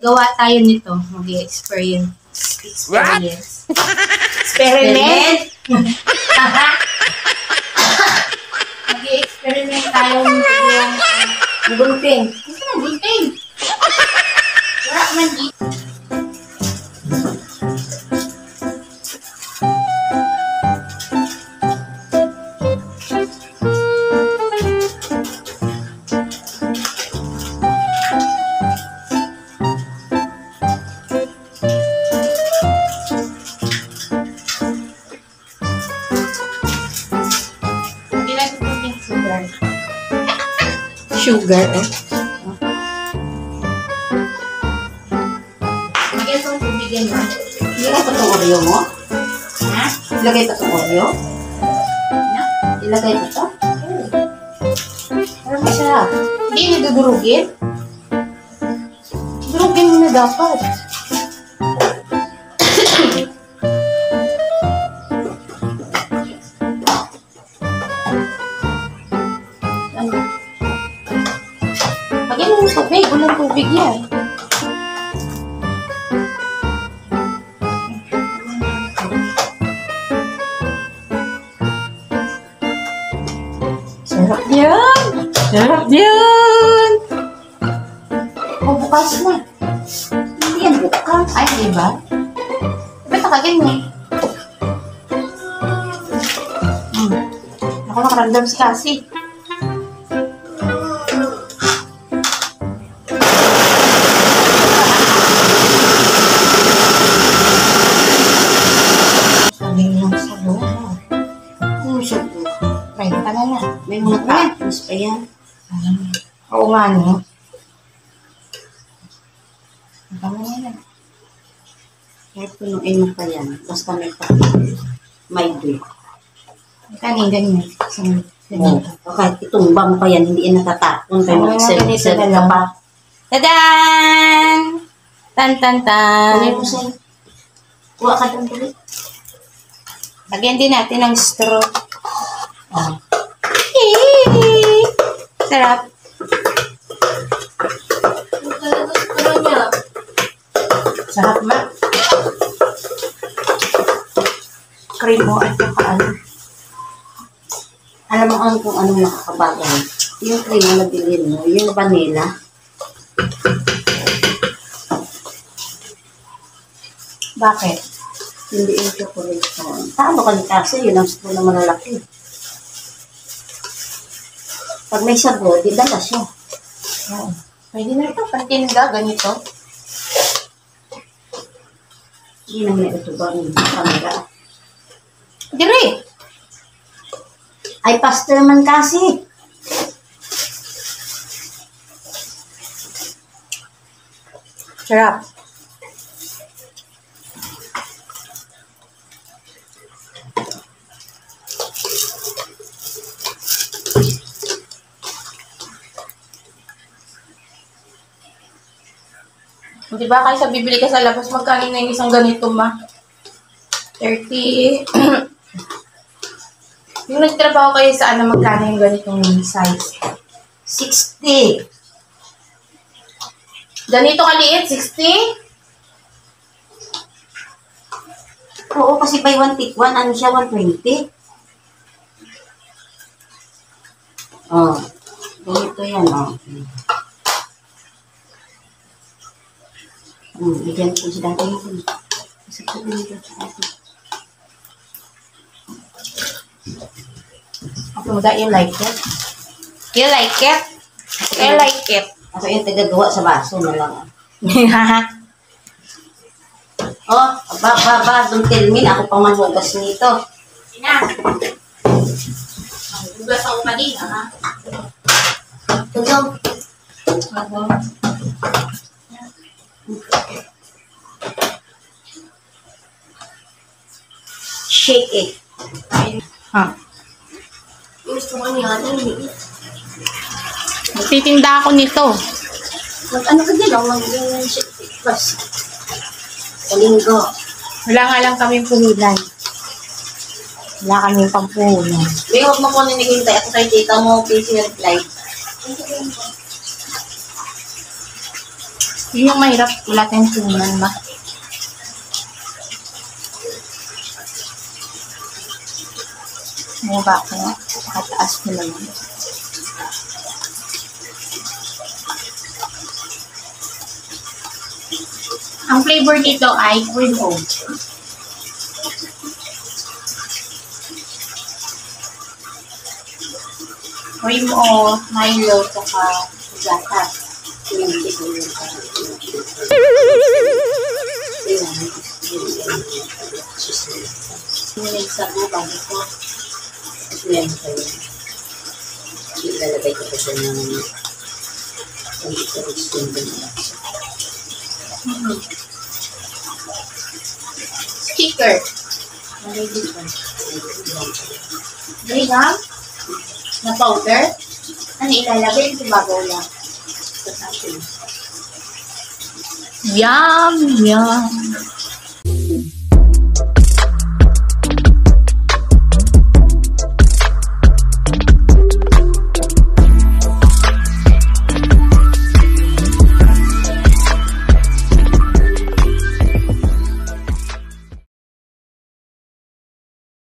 gawa tayo nito. Mag-experience. Experiment? Mag-experiment tayo nito yung gulping. Gusto na gulping? Wala man dito. Sugar, eh. Lagay itong tubigin mo. Ilagay pa itong Oreo mo? Ha? Ilagay pa itong Oreo? Ilagay pa ito? Ano ba siya? Hindi nadudurugin? Durugin mo na dapat. Lagyan mo ng tubig. Walang tubig yan. Sarap yan! Sarap yan! O, bukas na. Hindi yan bukas. Ay, di ba? Ba't nakaganyan? Ako nakaramdam si Cassie. Ay, tama na. May mga tapos pa yan. Oo nga, no? Tama na yan. Kahit punuin mo pa yan. Basta may break. Kanin, ganyan. Oh, kahit itumbang mo pa yan, hindi yan natatapon. Kaya ganito na lang. Tadaan! Tan-tan-tan! Kunin mo sa'yo. Kuha ka doon tuloy. Lagyan din natin ng straw. Oh. Sarap. Sarap ma. Cream mo at saka ano. Alam mo kung anong nakakabagay. Yung cream na nabili mo, yung vanilla. Bakit? Hindi yung chocolate. Paano ka kasi? Yun ang spoon na malalaki. Pag may sago, di dala siya. Oo. Pwede na ito. Pantinda, ganito. Hindi na may ito ba yung kamera? Dire! Ay, pastor man kasi. Sarap. Di ba kaysa bibili ka sa labas, magkano na yung isang ganito, ma? 30. Yung nagtrabaho kayo saan na magkano yung ganitong size? 60. Ganito kaliit, 60? Oo, kasi by one take one, ano siya, 120. Oh, ganito yan, oh. Bigyan ko si dati yun. Kasi ko din ito sa atin. Ako, you like it? You like it? I like it. Ako yung tagagawa sa baso na lang. Oh, don't tell me na ako pang manhugas nito. Ina. Hugas ako pa din, ha? Tulog. Shake it. Ha? Gusto ko niya natin. Magtitinda ako nito. Ano ka dyan? Mag-shake it first. Sa linggo. Wala nga lang kami puhulan. Wala kami pagpuhulan. May huwag mo po ninigintay. Ako kay tita mo, please reply. Yun yung mahirap. Wala tayong tunan ba? Ano ba ako? Nakataas ko naman. Ang flavor nito ay cream oat. Cream oat, Milo, saka gatas. Hindi ko yun. Ngunit sa bago ko. Yan ko yun. Ilalagay ko pa siya ng Sticker. Gayam? Na powder? Ano ilalagay? Ito bago lang. Yum! Yum!